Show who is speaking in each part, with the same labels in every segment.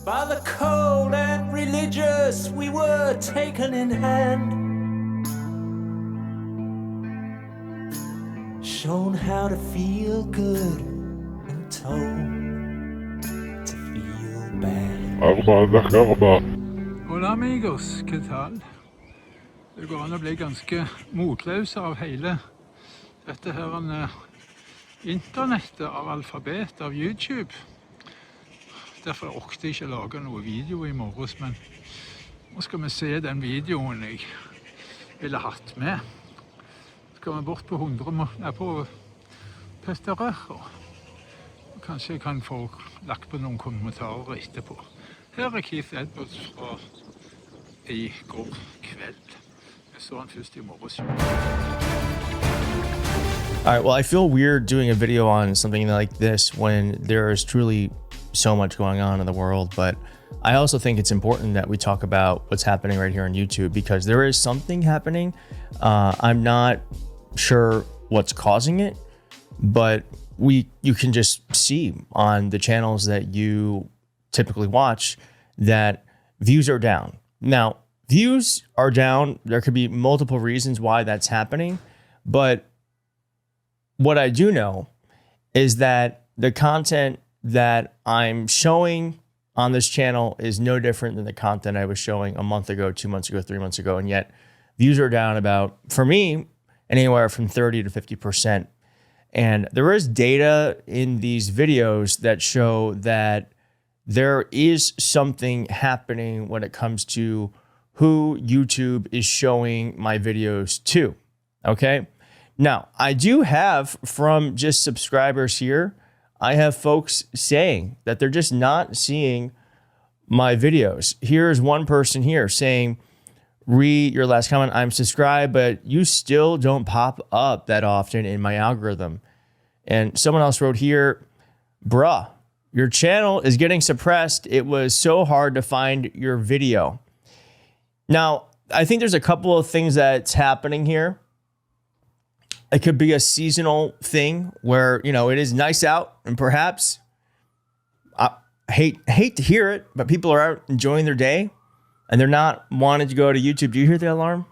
Speaker 1: By the cold and religious, we were taken in hand, shown how to feel good and told to feel bad.
Speaker 2: Hola amigos, ¿qué tal? Det går an å bli ganske motløs av hele dette her internettet av alfabet av YouTube. Derfor orket jeg ikke lage noe video i morges, men nå skal vi se den videoen jeg ville hatt med. Så skal vi bort på 100 på Pesterøra. Kanskje jeg kan få lagt på noen kommentarer etterpå. Her er Keith Edwards fra i går kveld. Jeg så han først i morges.
Speaker 3: All right, well, I feel weird doing a video on something like this when there is truly so much going on in the world, but I also think it's important that we talk about what's happening right here on YouTube because there is something happening. I'm not sure what's causing it, but you can just see on the channels that you typically watch that views are down. Now, views are down. There could be multiple reasons why that's happening, but what I do know is that the content that I'm showing on this channel is no different than the content I was showing a month ago, 2 months ago, 3 months ago. And yet views are down about, for me, anywhere from 30 to 50%. And there is data in these videos that show that there is something happening when it comes to who YouTube is showing my videos to, okay? Now, I do have from just subscribers here, I have folks saying that they're just not seeing my videos. Here's one person here saying, read your last comment, I'm subscribed, but you still don't pop up that often in my algorithm. And someone else wrote here, bruh, your channel is getting suppressed. It was so hard to find your video. Now, I think there's a couple of things that's happening here. It could be a seasonal thing where, you know, it is nice out and perhaps I hate to hear it, but people are out enjoying their day and they're not wanting to go to YouTube. Do you hear the alarm?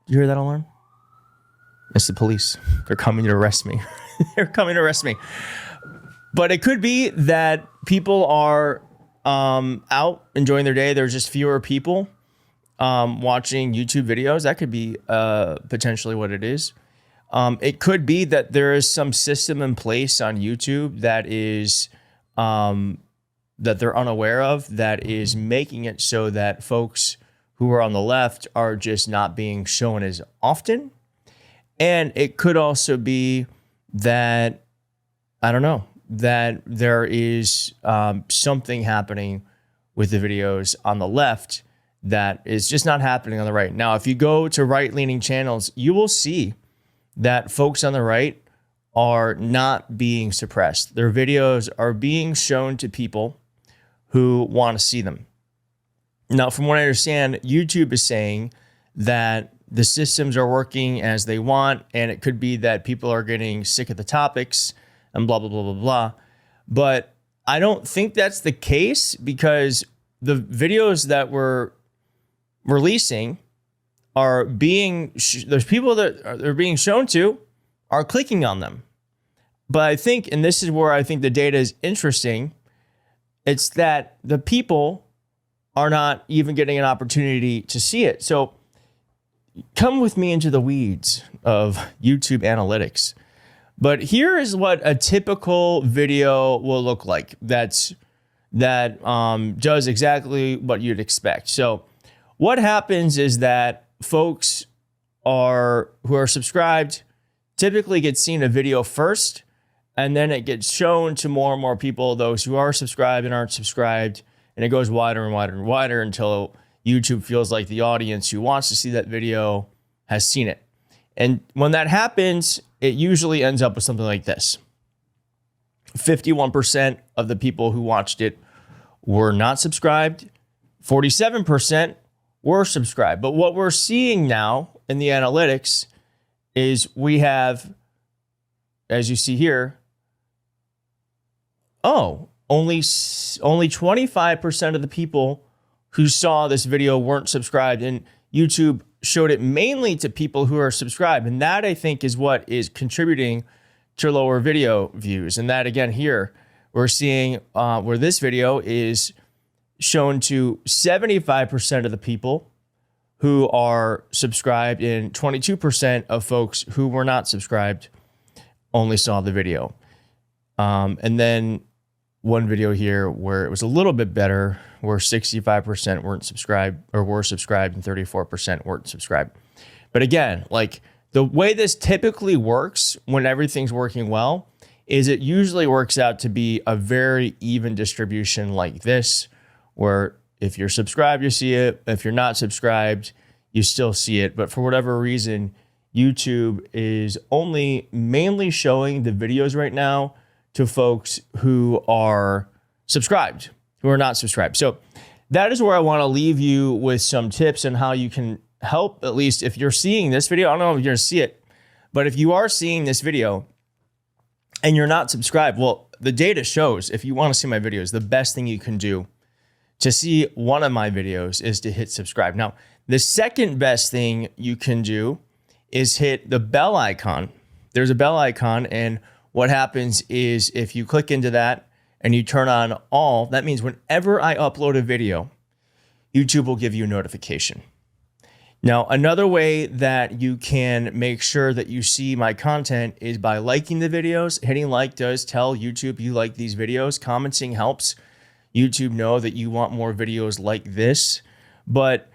Speaker 3: Do you hear that alarm? It's the police. They're coming to arrest me. They're coming to arrest me. But it could be that people are out enjoying their day. There's just fewer people watching YouTube videos. That could be potentially what it is. It could be that there is some system in place on YouTube that is that they're unaware of, that is making it so that folks who are on the left are just not being shown as often. And it could also be that, I don't know, that there is something happening with the videos on the left that is just not happening on the right. Now, if you go to right-leaning channels, you will see that folks on the right are not being suppressed. Their videos are being shown to people who want to see them. Now, from what I understand, YouTube is saying that the systems are working as they want, and it could be that people are getting sick of the topics and blah, blah, blah, blah, blah. But I don't think that's the case because the videos that we're releasing are being, there's people that they're being shown to are clicking on them. But I think, and this is where I think the data is interesting, it's that the people are not even getting an opportunity to see it. So come with me into the weeds of YouTube analytics. But here is what a typical video will look like that does exactly what you'd expect. So what happens is that folks who are subscribed typically get seen a video first, and then it gets shown to more and more people, those who are subscribed and aren't subscribed, and it goes wider and wider and wider until YouTube feels like the audience who wants to see that video has seen it. And when that happens, it usually ends up with something like this. 51% of the people who watched it were not subscribed. 47% were subscribed. But what we're seeing now in the analytics is we have, as you see here, only 25% of the people who saw this video weren't subscribed, and YouTube showed it mainly to people who are subscribed. And that, I think, is what is contributing to lower video views. And that, again, here we're seeing where this video is shown to 75% of the people who are subscribed, and 22% of folks who were not subscribed only saw the video. And then one video here where it was a little bit better, where 65% weren't subscribed or were subscribed and 34% weren't subscribed. But again, like the way this typically works when everything's working well is it usually works out to be a very even distribution like this, where if you're subscribed, you see it. If you're not subscribed, you still see it. But for whatever reason, YouTube is only mainly showing the videos right now to folks who are subscribed, who are not subscribed. So that is where I want to leave you with some tips on how you can help, at least if you're seeing this video. I don't know if you're going to see it, but if you are seeing this video and you're not subscribed, well, the data shows if you want to see my videos, the best thing you can do to see one of my videos is to hit subscribe. Now, the second best thing you can do is hit the bell icon. There's a bell icon, and what happens is if you click into that and you turn on all, that means whenever I upload a video, YouTube will give you a notification. Now, another way that you can make sure that you see my content is by liking the videos. Hitting like does tell YouTube you like these videos. Commenting helps YouTube know that you want more videos like this. But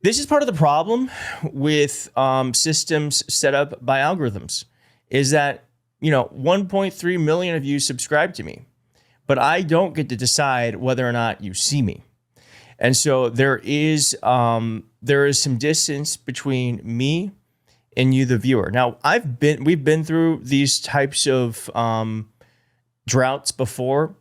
Speaker 3: this is part of the problem with systems set up by algorithms, is that 1.3 million of you subscribe to me, but I don't get to decide whether or not you see me. And so there is some distance between me and you, the viewer. Now, we've been through these types of droughts before.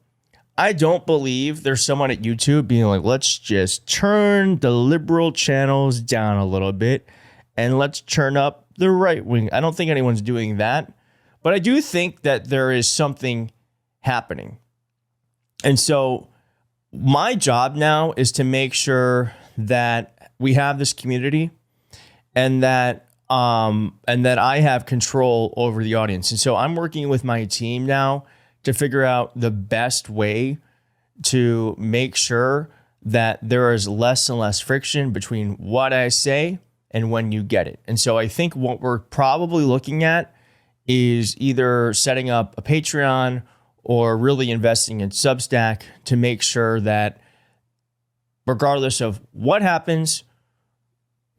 Speaker 3: I don't believe there's someone at YouTube being like, let's just turn the liberal channels down a little bit and let's turn up the right wing. I don't think anyone's doing that. But I do think that there is something happening. And so my job now is to make sure that we have this community and that I have control over the audience. And so I'm working with my team now to figure out the best way to make sure that there is less and less friction between what I say and when you get it. And so I think what we're probably looking at is either setting up a Patreon or really investing in Substack to make sure that regardless of what happens,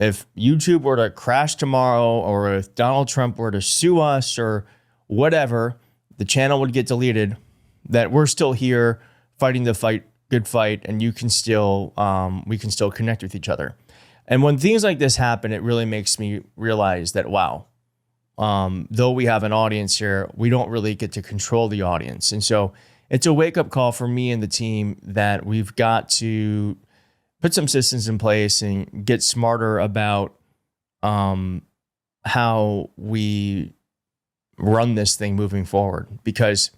Speaker 3: if YouTube were to crash tomorrow or if Donald Trump were to sue us or whatever, the channel would get deleted, that we're still here fighting the fight, good fight, and you can still, we can still connect with each other. And when things like this happen, it really makes me realize that, wow, though we have an audience here, we don't really get to control the audience. And so it's a wake-up call for me and the team that we've got to put some systems in place and get smarter about how we run this thing moving forward. Because,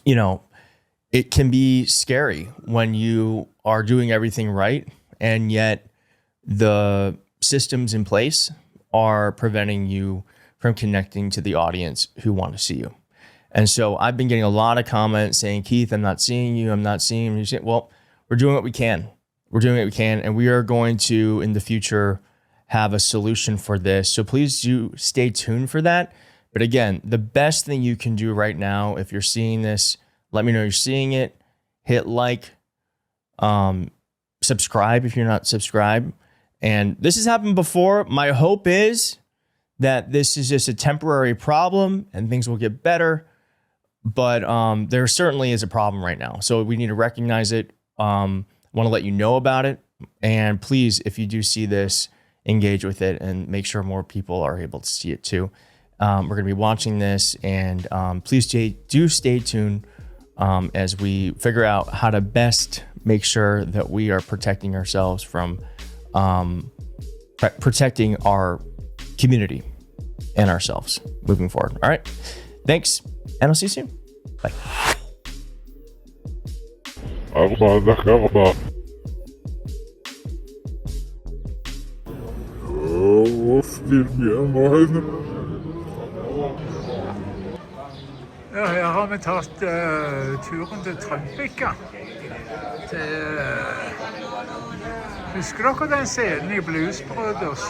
Speaker 3: it can be scary when you are doing everything right and yet the systems in place are preventing you from connecting to the audience who want to see you. And so I've been getting a lot of comments saying, Keith, I'm not seeing you. I'm not seeing you. Well, we're doing what we can. We're doing what we can. And we are going to, in the future, have a solution for this. So please do stay tuned for that. But again, the best thing you can do right now, if you're seeing this, let me know you're seeing it. Hit like, subscribe if you're not subscribed. And this has happened before. My hope is that this is just a temporary problem and things will get better. But there certainly is a problem right now. So we need to recognize it. I want to let you know about it. And please, if you do see this, engage with it and make sure more people are able to see it too. We're going to be watching this, and please do stay tuned as we figure out how to best make sure that we are protecting ourselves from protecting our community and ourselves moving forward. All right. Thanks. And I'll see you soon. Bye.
Speaker 2: Ja, her har vi tatt turen til Trømbika. Husker dere den scenen i Blues Brothers?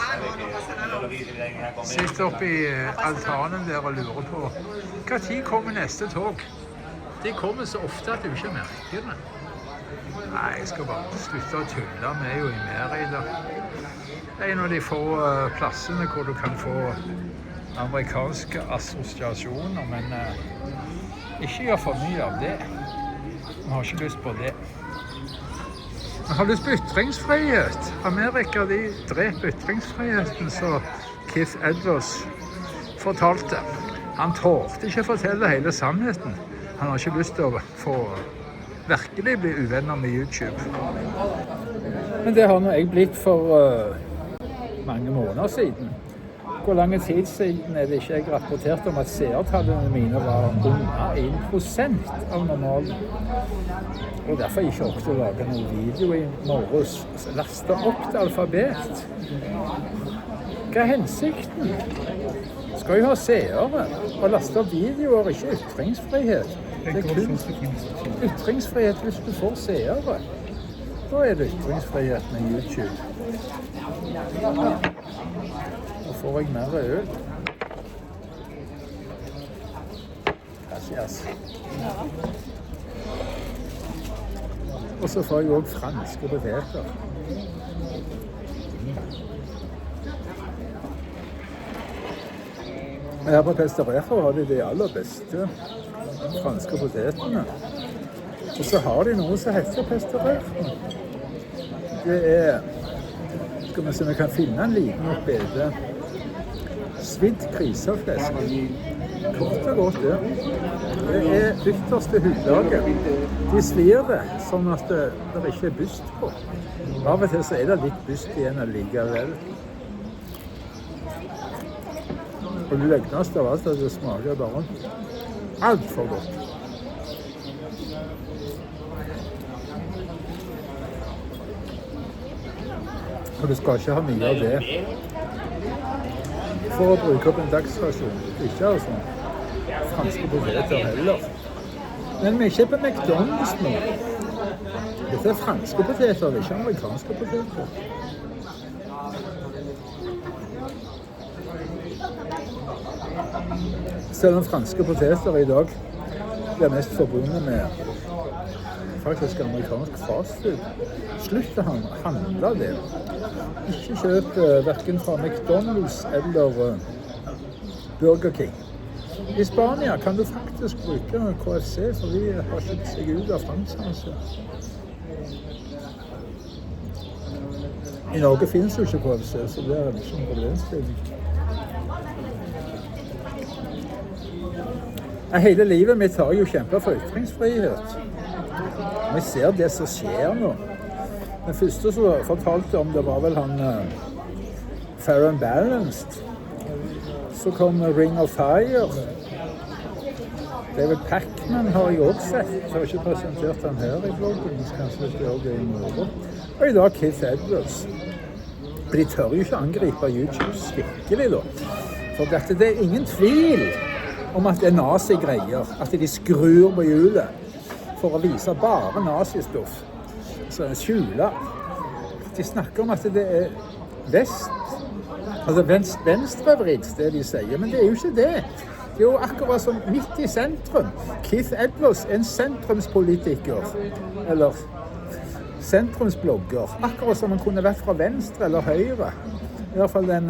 Speaker 2: Sitter oppe i altanen der og lurer på hva tid kommer neste tog? De kommer så ofte at du ikke merker det. Nei, jeg skal bare slutte å tulle. Vi er jo i Arild. Det er en av de få plassene hvor du kan få amerikanske assosiasjoner, men ikke gjør for mye av det. Vi har ikke lyst på det. Vi har lyst på ytringsfrihet. Amerika, de dreper ytringsfriheten, så Keith Edwards fortalte. Han tålte ikke fortelle hele sannheten. Han har ikke lyst til å få virkelig bli uvenner med YouTube. Men det har nå jeg blitt for mange måneder siden. Hvor lang tid siden er det ikke jeg rapporterte om at seertallene mine var under 1% av normalen. Og derfor ikke orket å lage noen video i morges. Laste opp til alfabet. Hva er hensikten? Skal jo ha seere og laste opp videoer, ikke ytringsfrihet. Det er kun ytringsfrihet hvis du får seere. Da er det ytringsfrihet med YouTube. Da får jeg mer øl. Gracias. Og så får jeg også franske poteter. Her på Pestarejo har de aller beste franske potetene. Og så har de noe som heter Pestarejo. Det er, skal vi se om vi kan finne en liten oppbede, svidd griseflesk. Kort og godt det. Det er ytterste hudlaget. De svir det, sånn at det ikke er byst på. Av og til så er det litt byst igjen allikevel. Og det løgneste av alt at det smaker bare alt for godt. Og du skal ikke ha mye av det for å bruke opp en dagsrasjon. Ikke av sånn franske poteter heller. Men vi er ikke på McDonald's nå. Dette er franske poteter, det er ikke amerikanske poteter. Selv om franske poteter i dag blir mest forbundet med faktisk amerikansk fastfood. Slutt å handle det. Ikke kjøp hverken fra McDonald's eller Burger King. I Spania kan du faktisk bruke KFC, for de har kjøpt seg ut av franchise. I Norge finnes jo ikke KFC, så det er ikke en problemstilling. Hele livet mitt har jo kjempet for ytringsfrihet. Vi ser det som skjer nå. Den første som fortalte om det var vel han Fair and Balanced. Så kom Ring of Fire. David Pacman har jeg også sett. Jeg har ikke presentert han her i bloggen, så kanskje vi gjør det i morgen. Og i dag Keith Edwards. De tør jo ikke angripe YouTube skikkelig da. For det er ingen tvil om at det er nazi-greier, at de skrur på hjulet for å vise bare nazistoff. Så skjule. De snakker om at det er venstrevridd, det de sier, men det er jo ikke det. Det er jo akkurat som midt i sentrum. Keith Edwards er en sentrumspolitiker, eller sentrumsblogger, akkurat som han kunne vært fra venstre eller høyre. I hvert fall den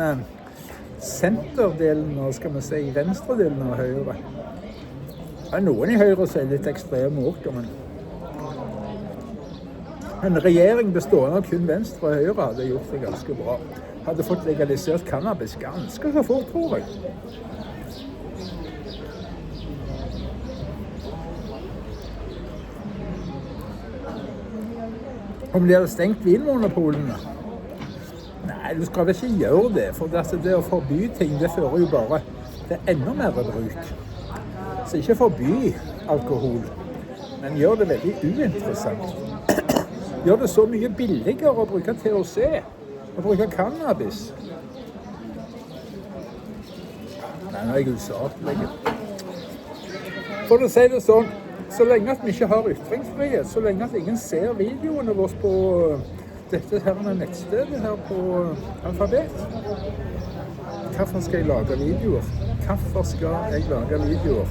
Speaker 2: senterdelen, og skal vi si venstredelen av høyre. Det er noen i høyre som er litt ekstreme også, men en regjering bestående av kun venstre og høyre hadde gjort det ganske bra. Hadde fått legalisert cannabis ganske så fort, tror jeg. Om de hadde stengt vinmonopolene? Nei, du skal vel ikke gjøre det, for det å forby ting, det fører jo bare til enda mer bruk. Så ikke forby alkohol,
Speaker 4: men gjør det veldig uinteressant. Gjør det så mye billigere å bruke THC, å bruke cannabis. Nei, nå er jeg usaklig. For å si det sånn, så lenge at vi ikke har ytringsfrihet, så lenge at ingen ser videoene våre på dette her med nettstedet her på Alfabet. Hvorfor skal jeg lage videoer? Hvorfor skal jeg lage videoer?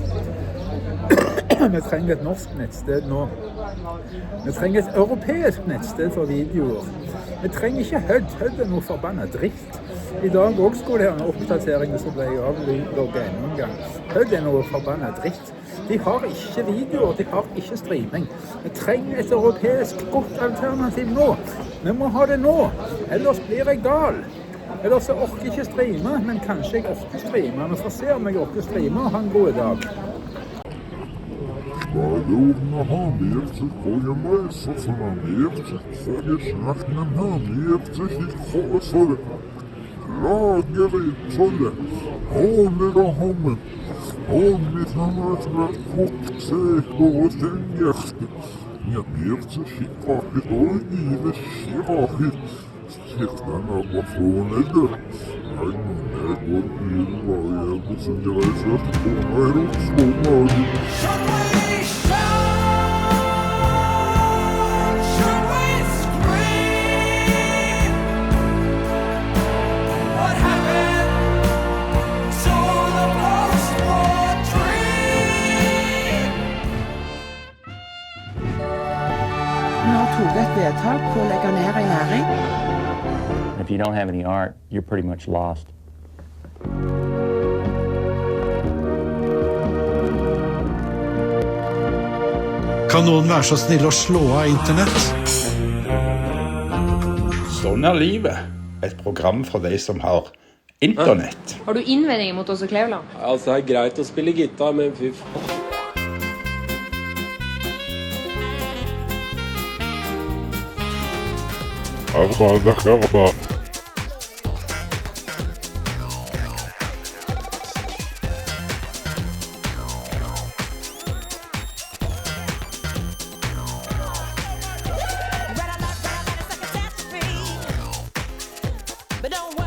Speaker 4: Vi trenger et norsk nettsted nå. Vi trenger et europeisk nettsted for videoer. Vi trenger ikke HUD. HUD er noe forbannet dritt. I dag også skulle det være en oppdatering som ble avlogget enda en gang. HUD er noe forbannet dritt. De har ikke videoer, de har ikke streaming. Vi trenger et europeisk godt alternativ nå. Vi må ha det nå, ellers blir jeg gal. Ellers jeg orker ikke streame, men kanskje jeg orker streame. Vi får se om jeg orker streame og ha en god dag.
Speaker 5: Balona har mer til kogen reiser, for han mer til kogen snakken har mer til hikkåret for det. Lager i tollet, håler og hommen. Og mitt han har vært kokseker og stenghjertet. Jeg mer til hikkåret og givet skiraket. Kirken er bare fornøyde. Jeg går inn hva jeg går som jeg reiser på meg og skoene.
Speaker 6: Et vedtak på å legge ned en næring.
Speaker 7: If you don't have any art, you're pretty much lost.
Speaker 8: Kan noen være så snill å slå av internett?
Speaker 9: Sånn er livet. Et program for de som har internett.
Speaker 10: Har du innvendinger mot Åse Kleveland?
Speaker 11: Altså, det er greit å spille gitar, men fy faen.
Speaker 5: Arba.
Speaker 1: But don't worry.